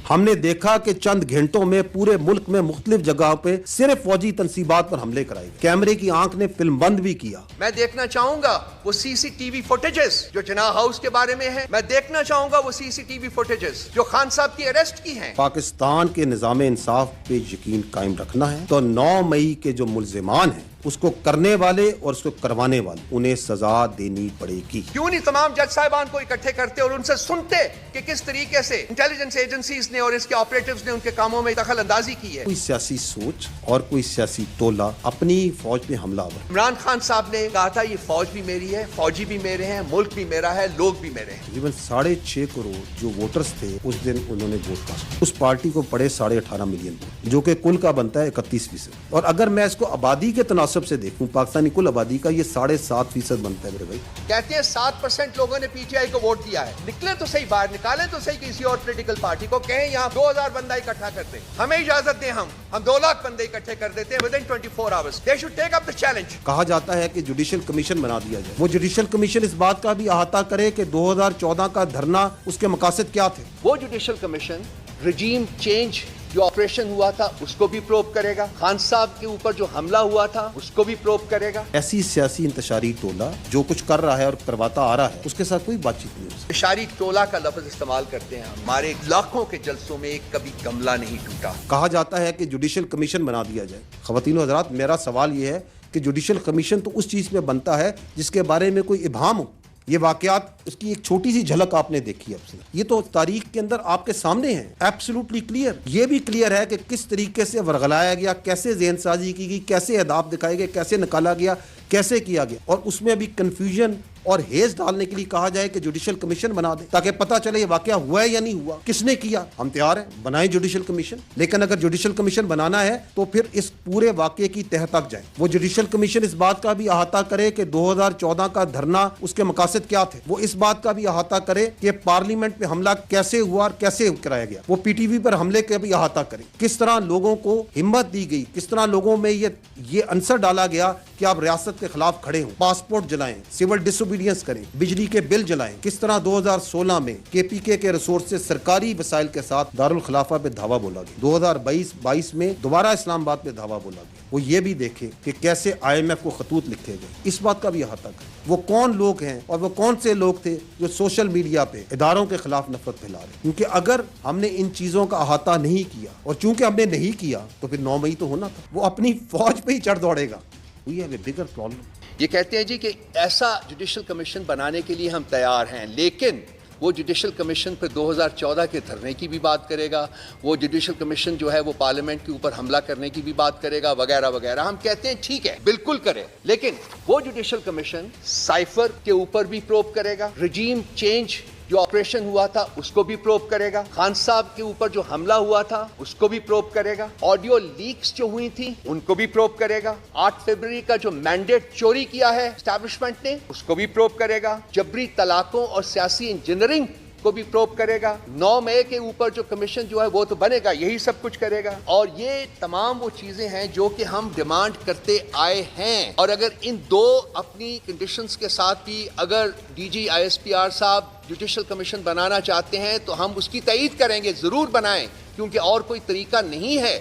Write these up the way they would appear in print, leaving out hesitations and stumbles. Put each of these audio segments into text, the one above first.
ہم نے دیکھا کہ چند گھنٹوں میں پورے ملک میں مختلف جگہوں پہ صرف فوجی تنصیبات پر حملے کرائے گئے. کیمرے کی آنکھ نے فلم بند بھی کیا. میں دیکھنا چاہوں گا وہ سی سی ٹی وی فوٹیجز جو جناح ہاؤس کے بارے میں ہے. میں دیکھنا چاہوں گا وہ سی سی ٹی وی فوٹیجز جو خان صاحب کی اریسٹ کی ہیں. پاکستان کے نظام انصاف پہ یقین قائم رکھنا ہے تو 9 مئی کے جو ملزمان ہیں اس کو کرنے والے اور اس کو کروانے والے انہیں سزا دینی پڑے گی. کیوں نہیں تمام جج صاحبان کو اکٹھے کرتے اور ان سے سنتے کہ کس طریقے سے انٹیلیجنس ایجنسیز نے اور اس کے آپریٹیوز نے ان کے کاموں میں دخل اندازی کی ہے. کوئی سیاسی سوچ اور کوئی سیاسی ٹولہ اپنی فوج پہ حملہ آور. عمران خان صاحب نے کہا تھا یہ فوج بھی میری ہے, فوجی بھی میرے ہیں, ملک بھی میرا ہے, لوگ بھی میرے ہیں. تقریباً 6.5 کروڑ جو ووٹرز تھے اس دن انہوں نے ووٹ کاسٹ. اس پارٹی کو پڑے 18.5 ملین ووٹ جو کہ کل کا بنتا ہے 31%. اور اگر میں اس کو آبادی کے تناسب سے دیکھوں پاکستانی کل آبادی کا یہ 7.5% بنتا ہے میرے بھائی. کہتے ہیں 7% لوگوں نے پی ٹی آئی کو ووٹ دیا ہے. نکلے تو صحیح باہر, نکالیں تو صحیح کسی اور پولیٹیکل پارٹی کو, کہیں یہاں 2000 بندہ اکٹھا کرتے, ہمیں اجازت دیں ہم 2 لاکھ بندے اکٹھے کر دیتے ہیں within 24 hours. They should take up the challenge. کہا جاتا ہے کہ جوڈیشل کمیشن بنا دیا جائے. وہ جوڈیشل کمیشن اس بات کا بھی احاطہ کرے کہ 2014 کا دھرنا اس کے مقاصد کیا تھے. وہ جوڈیشل کمیشن رجیم چینج جو آپریشن ہوا تھا اس کو بھی پروب کرے گا, خان صاحب کے اوپر جو حملہ ہوا تھا اس کو بھی پروب کرے گا. ایسی سیاسی انتشاری ٹولہ جو کچھ کر رہا ہے اور کرواتا آ رہا ہے اس کے ساتھ کوئی بات چیت نہیں. انتشاری ٹولہ کا لفظ استعمال کرتے ہیں. ہمارے لاکھوں کے جلسوں میں ایک کبھی گملہ نہیں ٹوٹا. کہا جاتا ہے کہ جوڈیشل کمیشن بنا دیا جائے. خواتین و حضرات, میرا سوال یہ ہے کہ جوڈیشل کمیشن تو اس چیز پہ بنتا ہے جس کے بارے میں کوئی ابہام ہو. یہ واقعات اس کی ایک چھوٹی سی جھلک آپ نے دیکھی اب سے, یہ تو تاریخ کے اندر آپ کے سامنے ہیں, ایبسولوٹلی کلیئر. یہ بھی کلیئر ہے کہ کس طریقے سے ورغلایا گیا, کیسے ذہن سازی کی گئی, کیسے اہداف دکھائے گئے, کیسے نکالا گیا, کیسے کیا گیا. اور اس میں ابھی کنفیوژن اور ہیز ڈالنے کے لیے کہا جائے کہ جوڈیشل کمیشن بنا دیں تاکہ پتہ چلے یہ واقعہ ہوا ہے یا نہیں ہوا, کس نے کیا. ہم تیار ہیں, بنائیں جوڈیشل کمیشن, لیکن اگر جوڈیشل کمیشن بنانا ہے تو پھر اس پورے واقعے کی تہ تک جائیں. وہ جوڈیشل کمیشن اس بات کا بھی احاطہ کرے کہ 2014 کا دھرنا اس کے مقاصد کیا تھے. وہ اس بات کا بھی احاطہ کرے کہ پارلیمنٹ پہ حملہ کیسے ہوا اور کیسے کرایا گیا. وہ پی ٹی وی پر حملے کا بھی احاطہ کرے, کس طرح لوگوں کو ہمت دی گئی, کس طرح لوگوں میں یہ عنصر ڈالا گیا کہ آپ ریاست کے خلاف کھڑے ہوں, پاسپورٹ جلائیں, سول ڈس اوبیڈینس کریں, بجلی کے بل جلائیں. کس طرح 2016 میں کے پی کے ریسورس سے سرکاری وسائل کے ساتھ دارالخلافہ پہ دھاوا بولا گیا. 2022 میں دوبارہ اسلام آباد پہ دھاوا بولا گیا. وہ یہ بھی دیکھے کہ کیسے IMF کو خطوط لکھے گئے, اس بات کا بھی احاطہ کریں. وہ کون لوگ ہیں اور وہ کون سے لوگ تھے جو سوشل میڈیا پہ اداروں کے خلاف نفرت پھیلا رہے ہیں. کیونکہ اگر ہم نے ان چیزوں کا احاطہ نہیں کیا, اور چونکہ ہم نے نہیں کیا, تو پھر 9 مئی تو ہونا تھا. وہ اپنی فوج پہ ہی چڑھ دوڑے گا. We have a bigger problem. یہ کہتے ہیں جی کہ ایسا جوڈیشل کمیشن بنانے کے لیے ہم تیار ہیں, لیکن وہ جوڈیشل کمیشن پھر 2014 کے دھرنے کی بھی بات کرے گا, وہ جوڈیشل کمیشن جو ہے وہ پارلیمنٹ کے اوپر حملہ کرنے کی بھی بات کرے گا, وغیرہ وغیرہ. ہم کہتے ہیں ٹھیک ہے, بالکل کرے, لیکن وہ جوڈیشل کمیشن سائفر کے اوپر بھی پروب کرے گا, رجیم چینج جو آپریشن ہوا تھا اس کو بھی پروب کرے گا, خان صاحب کے اوپر جو حملہ ہوا تھا اس کو بھی پروب کرے گا, آڈیو لیکس جو ہوئی تھی ان کو بھی پروب کرے گا, 8 فروری کا جو مینڈیٹ چوری کیا ہے اسٹیبلشمنٹ نے اس کو بھی پروب کرے گا, جبری طلاقوں اور سیاسی انجینئرنگ کو بھی پروب کرے گا. 9 مئی کے اوپر جو کمیشن جو ہے وہ تو بنے گا, یہی سب کچھ کرے گا. اور یہ تمام وہ چیزیں ہیں جو کہ ہم ڈیمانڈ کرتے آئے ہیں. اور اگر ان 2 اپنی کنڈیشنز کے ساتھ بھی اگر ڈی جی ISPR صاحب جوڈیشل کمیشن بنانا چاہتے ہیں تو ہم اس کی تائید کریں گے, ضرور بنائیں, کیونکہ اور کوئی طریقہ نہیں ہے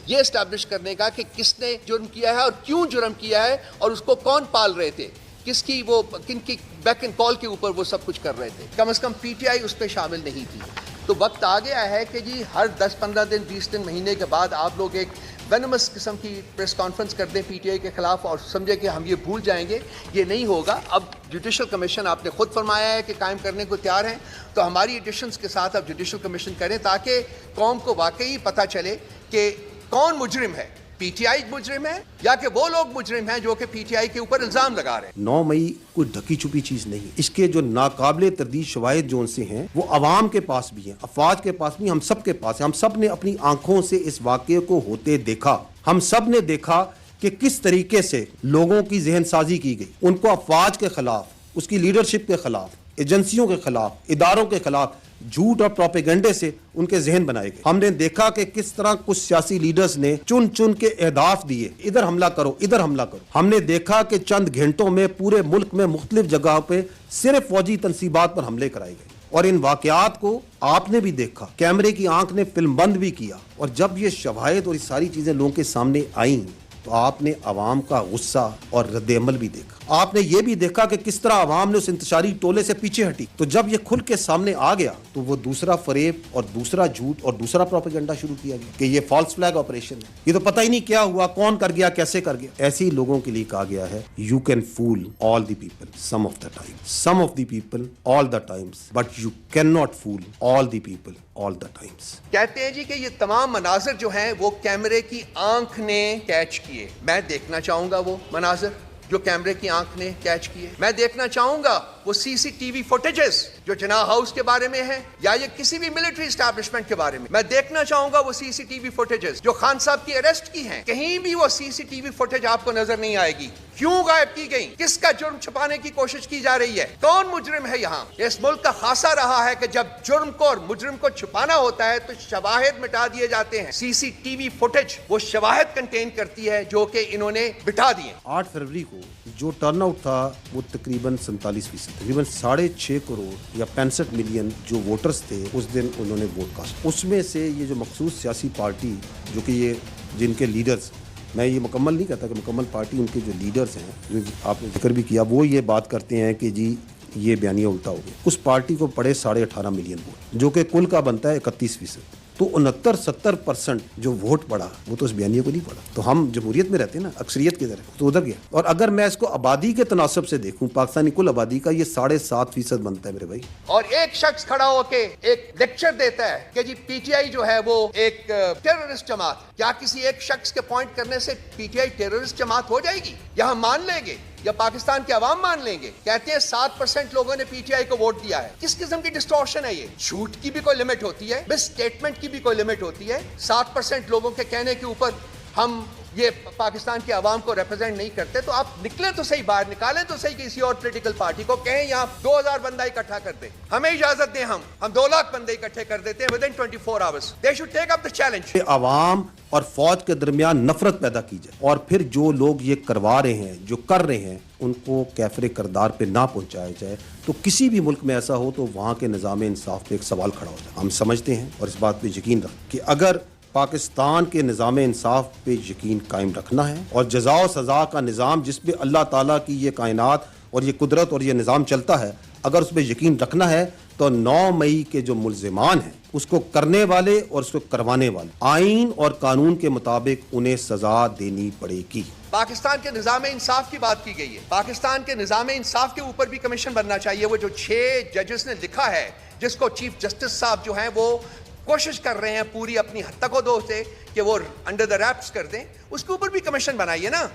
یہ اسٹیبلش کرنے کا کہ کس نے جرم کیا ہے اور کیوں جرم کیا ہے اور اس کو کون پال رہے تھے, کس کی وہ کن کی بیک اینڈ کال کے اوپر وہ سب کچھ کر رہے تھے. کم از کم پی ٹی آئی اس پہ شامل نہیں تھی. تو وقت آ گیا ہے کہ جی ہر 10-15 دن 20 دن مہینے کے بعد آپ لوگ ایک وینمس قسم کی پریس کانفرنس کر دیں پی ٹی آئی کے خلاف اور سمجھے کہ ہم یہ بھول جائیں گے. یہ نہیں ہوگا. اب جوڈیشل کمیشن آپ نے خود فرمایا ہے کہ قائم کرنے کو تیار ہیں, تو ہماری ایڈیشنز کے ساتھ اب جوڈیشل کمیشن کریں تاکہ قوم کو واقعی پتہ چلے کہ کون مجرم ہے, پی ٹی آئی مجرم ہے یا کہ وہ لوگ مجرم ہیں جو کہ پی ٹی آئی کے اوپر الزام لگا رہے ہیں. 9 مئی کوئی ڈھکی چھپی چیز نہیں. اس کے جو ناقابل تردید شواہد جو ان سے ہیں وہ عوام کے پاس بھی ہیں, افواج کے پاس بھی, ہم سب کے پاس ہیں. ہم سب نے اپنی آنکھوں سے اس واقعے کو ہوتے دیکھا. ہم سب نے دیکھا کہ کس طریقے سے لوگوں کی ذہن سازی کی گئی, ان کو افواج کے خلاف, اس کی لیڈرشپ کے خلاف, ایجنسیوں کے خلاف, اداروں کے خلاف جھوٹ اور پروپیگنڈے سے ان کے ذہن بنائے گئے. ہم نے دیکھا کہ کس طرح کچھ سیاسی لیڈرز نے چن چن کے اہداف دیے, ادھر حملہ کرو, ادھر حملہ کرو. ہم نے دیکھا کہ چند گھنٹوں میں پورے ملک میں مختلف جگہوں پہ صرف فوجی تنصیبات پر حملے کرائے گئے. اور ان واقعات کو آپ نے بھی دیکھا, کیمرے کی آنکھ نے فلم بند بھی کیا, اور جب یہ شواہد اور یہ ساری چیزیں لوگوں کے سامنے آئیں تو آپ نے عوام کا غصہ اور رد عمل بھی دیکھا. آپ نے یہ بھی دیکھا کہ کس طرح عوام نے اس انتشاری ٹولے سے پیچھے ہٹی. تو جب یہ کھل کے سامنے آ گیا تو وہ دوسرا فریب اور دوسرا جھوٹ اور دوسرا پروپیگنڈا شروع کیا گیا کہ یہ فالس فلیگ آپریشن ہے, یہ تو پتہ ہی نہیں کیا ہوا, کون کر گیا, کیسے کر گیا. ایسے ہی لوگوں کے لیے کہا گیا ہے you can fool all the people some of the time, some of the people all the times, but you can not fool all the people all the times. کہتے ہیں جی کہ یہ تمام مناظر جو ہیں وہ کیمرے کی آنکھ نے کیچ کیے. میں دیکھنا چاہوں گا وہ مناظر جو کیمرے کی آنکھ نے کیچ کیے. میں دیکھنا چاہوں گا وہ سی سی ٹی وی فوٹیجز جو جناح ہاؤس کے بارے میں ہے یا یہ کسی بھی ملٹری اسٹیبلشمنٹ کے بارے میں. میں دیکھنا چاہوں گا وہ سی سی ٹی وی فوٹیجز جو خان صاحب کی اریسٹ کی ہیں. کہیں بھی وہ سی سی ٹی وی فوٹیج آپ کو نظر نہیں آئے گی. کیوں غائب کی گئی؟ کس کا جرم چھپانے کی کوشش کی جا رہی ہے؟ کون مجرم ہے یہاں؟ اس ملک کا خاصہ رہا ہے کہ جب جرم کو اور مجرم کو چھپانا ہوتا ہے تو شواہد مٹا دیے جاتے ہیں. سی سی ٹی وی فوٹیج وہ شواہد کنٹین کرتی ہے جو کہ انہوں نے بٹھا دیے. 8 فروری کو جو ٹرن آؤٹ تھا وہ تقریباً 47%, تقریباً 6.5 کروڑ یا 65 ملین جو ووٹرز تھے اس دن انہوں نے ووٹ کاسٹ. اس میں سے یہ جو مخصوص سیاسی پارٹی جو کہ یہ جن کے لیڈرز, میں یہ مکمل نہیں کہتا کہ مکمل پارٹی, ان کے جو لیڈرز ہیں جو آپ نے ذکر بھی کیا, وہ یہ بات کرتے ہیں کہ جی یہ بیانیہ الٹا ہو گیا. اس پارٹی کو پڑے 18.5 ملین ووٹ جو کہ کل کا بنتا ہے 31%. تو 69-70% جو ووٹ پڑا وہ تو اس بیانیے کو نہیں پڑا. تو ہم جمہوریت میں رہتے ہیں نا, اکثریت کی طرف, تو ادھر گیا. اور اگر میں اس کو آبادی کے تناسب سے دیکھوں, پاکستانی کل آبادی کا یہ 7.5% بنتا ہے میرے بھائی. اور ایک شخص کھڑا ہو کے ایک لیکچر دیتا ہے کہ جی پی ٹی آئی جو ہے وہ ایک ٹیررسٹ جماعت. کیا کسی ایک شخص کے پوائنٹ کرنے سے پی ٹی آئی ٹیررسٹ جماعت ہو جائے گی؟ یا ہم مان لیں گے یا پاکستان کے عوام مان لیں گے؟ کہتے ہیں 7% لوگوں نے پی ٹی آئی کو ووٹ دیا ہے. کس قسم کی ڈسٹورشن ہے یہ؟ جھوٹ کی بھی کوئی لمٹ ہوتی ہے, مس اسٹیٹمنٹ کی بھی کوئی لمٹ ہوتی ہے. 7% لوگوں کے کہنے کے اوپر ہم یہ پاکستان کے عوام کو ریپرزینٹ نہیں کرتے. تو آپ نکلیں تو صحیح, باہر نکالیں تو صحیح کسی اور پولیٹیکل پارٹی کو, کہیں یہاں 2000 بندہ اکٹھا کر دیں, ہمیں اجازت دیں, ہم 2 لاکھ بندے اکٹھے کر دیتے ہیں within 24 hours. They should take up the challenge. عوام اور فوج کے درمیان نفرت پیدا کی جائے, اور پھر جو لوگ یہ کروا رہے ہیں, جو کر رہے ہیں, ان کو کیفر کردار پہ نہ پہنچایا جائے, تو کسی بھی ملک میں ایسا ہو تو وہاں کے نظام انصاف پہ ایک سوال کھڑا ہو جائے. ہم سمجھتے ہیں اور اس بات پہ یقین رکھیں کہ اگر پاکستان کے نظام انصاف پہ یقین قائم رکھنا ہے اور جزا و سزا کا نظام جس پہ اللہ تعالیٰ کی یہ کائنات اور یہ قدرت اور یہ نظام چلتا ہے, اگر اس پہ یقین رکھنا ہے تو 9 مئی کے جو ملزمان ہیں اس کو کرنے والے اور اس کو کروانے والے آئین اور قانون کے مطابق انہیں سزا دینی پڑے گی. پاکستان کے نظام انصاف کی بات کی گئی ہے. پاکستان کے نظام انصاف کے اوپر بھی کمیشن بننا چاہیے. وہ جو 6 ججز نے لکھا ہے, جس کو چیف جسٹس صاحب جو ہیں وہ کوشش کر رہے ہیں پوری اپنی حد تک دو سے کہ وہ انڈر دا ریپس کر دیں, اس کے اوپر بھی کمیشن بنائیے نا.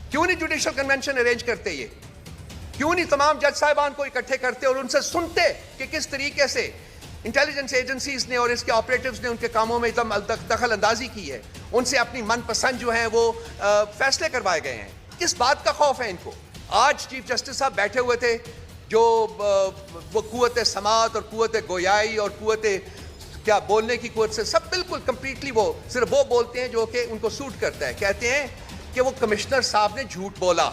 کیوں نہیں جوڈیشل کنونشن ارینج کرتے, یہ کیوں نہیں تمام جج صاحبان کو اکٹھے کرتے اور ان سے سنتے کہ کس طریقے سے انٹیلیجنس ایجنسیز نے اور اس کے آپریٹیوز نے ان کے کاموں میں دخل اندازی کی ہے, ان سے اپنی من پسند جو ہیں وہ فیصلے کروائے گئے ہیں. کس بات کا خوف ہے ان کو؟ آج چیف جسٹس صاحب بیٹھے ہوئے تھے جو وہ قوت سماعت اور قوت گویائی اور قوت کیا بولنے کی قوت سے سب بالکل کمپلیٹلی وہ صرف وہ بولتے ہیں جو کہ ان کو سوٹ کرتا ہے. کہتے ہیں کہ وہ کمشنر صاحب نے جھوٹ بولا.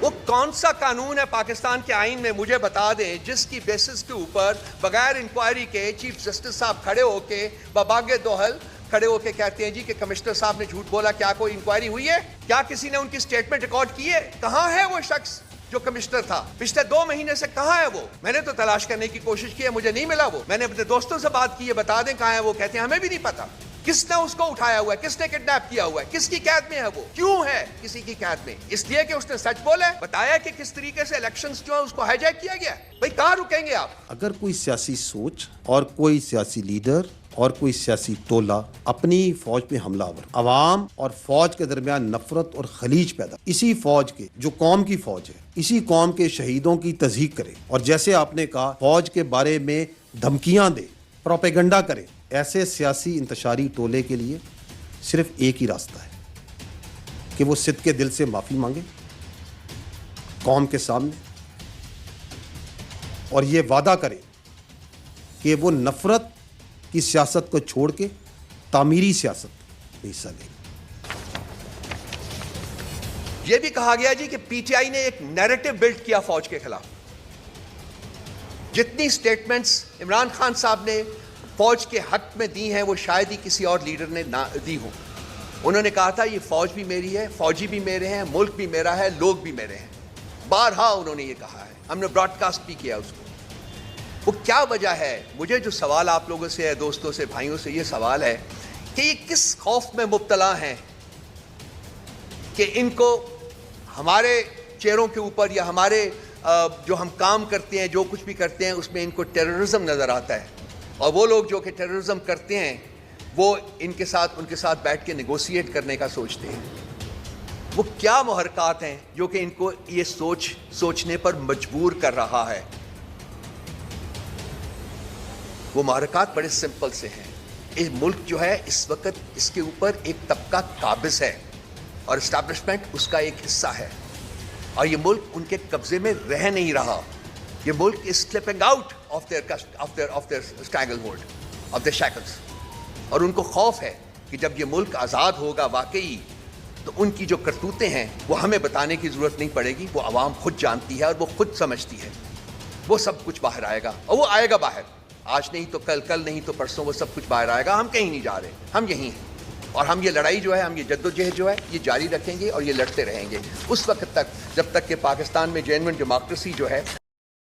وہ کون سا قانون ہے پاکستان کے آئین میں, مجھے بتا دیں, جس کی بیسس کے اوپر بغیر انکوائری کے چیف جسٹس صاحب کھڑے ہو کے بباگ دوحل کھڑے ہو کے کہتے ہیں جی کہ کمشنر صاحب نے جھوٹ بولا؟ کیا کوئی انکوائری ہوئی ہے؟ کیا کسی نے ان کی سٹیٹمنٹ ریکارڈ کی ہے؟ کہاں ہے وہ شخص جو کمشنر تھا پچھلے 2 مہینے سے؟ کہاں ہے وہ؟ میں نے تو تلاش کرنے کی کوشش کی ہے, مجھے نہیں ملا. وہ میں نے اپنے دوستوں سے بات کی ہے, بتا دیں کہاں ہے وہ. کہتے ہیں ہمیں بھی نہیں پتا. کس نے اس کو اٹھایا ہوا ہے, کس نے کڈنیپ کیا ہوا ہے, کس کی قید میں ہے وہ, کیوں ہے کسی کی قید میں؟ اس لیے کہ اس نے سچ بولا ہے, بتایا کہ کس طریقے سے الیکشنز جو ہیں اس کو ہائی جیک کیا گیا. بھائی کہاں رکیں گے آپ؟ اگر کوئی سیاسی سوچ اور کوئی سیاسی لیڈر اور کوئی سیاسی ٹولہ اپنی فوج پہ حملہ آور, عوام اور فوج کے درمیان نفرت اور خلیج پیدا, اسی فوج کے جو قوم کی فوج ہے, اسی قوم کے شہیدوں کی تضحیق کرے, اور جیسے آپ نے کہا فوج کے بارے میں دھمکیاں دے, پروپیگنڈا کرے, ایسے سیاسی انتشاری ٹولے کے لیے صرف ایک ہی راستہ ہے کہ وہ صدقے دل سے معافی مانگے قوم کے سامنے, اور یہ وعدہ کرے کہ وہ نفرت کی سیاست کو چھوڑ کے تعمیری سیاست میں حصہ لیں. یہ بھی کہا گیا جی کہ پی ٹی آئی نے ایک نیریٹو بلڈ کیا فوج کے خلاف. جتنی سٹیٹمنٹس عمران خان صاحب نے فوج کے حق میں دی ہیں وہ شاید ہی کسی اور لیڈر نے نہ دی ہوں. انہوں نے کہا تھا یہ فوج بھی میری ہے, فوجی بھی میرے ہیں, ملک بھی میرا ہے, لوگ بھی میرے ہیں. بارہا انہوں نے یہ کہا ہے, ہم نے براڈ کاسٹ بھی کیا اس کو. وہ کیا وجہ ہے؟ مجھے جو سوال آپ لوگوں سے ہے, دوستوں سے, بھائیوں سے, یہ سوال ہے کہ یہ کس خوف میں مبتلا ہیں کہ ان کو ہمارے چہروں کے اوپر یا ہمارے جو ہم کام کرتے ہیں, جو کچھ بھی کرتے ہیں, اس میں ان کو ٹیررزم نظر آتا ہے, اور وہ لوگ جو کہ ٹیررزم کرتے ہیں وہ ان کے ساتھ بیٹھ کے نیگوسیٹ کرنے کا سوچتے ہیں. وہ کیا محرکات ہیں جو کہ ان کو یہ سوچنے پر مجبور کر رہا ہے؟ وہ محرکات بڑے سمپل سے ہیں. اس ملک جو ہے اس وقت اس کے اوپر ایک طبقہ قابض ہے اور اسٹیبلشمنٹ اس کا ایک حصہ ہے, اور یہ ملک ان کے قبضے میں رہ نہیں رہا. یہ ملک is slipping out of their strangle hold of their shackles, اور ان کو خوف ہے کہ جب یہ ملک آزاد ہوگا واقعی تو ان کی جو کرتوتیں ہیں وہ ہمیں بتانے کی ضرورت نہیں پڑے گی, وہ عوام خود جانتی ہے اور وہ خود سمجھتی ہے. وہ سب کچھ باہر آئے گا, اور وہ آئے گا باہر, آج نہیں تو کل نہیں تو پرسوں وہ سب کچھ باہر آئے گا. ہم کہیں نہیں جا رہے, ہم یہیں ہیں, اور ہم یہ لڑائی جو ہے, ہم یہ جدوجہد جو ہے یہ جاری رکھیں گے اور یہ لڑتے رہیں گے اس وقت تک جب تک کہ پاکستان میں جینوئن ڈیموکریسی جو ہے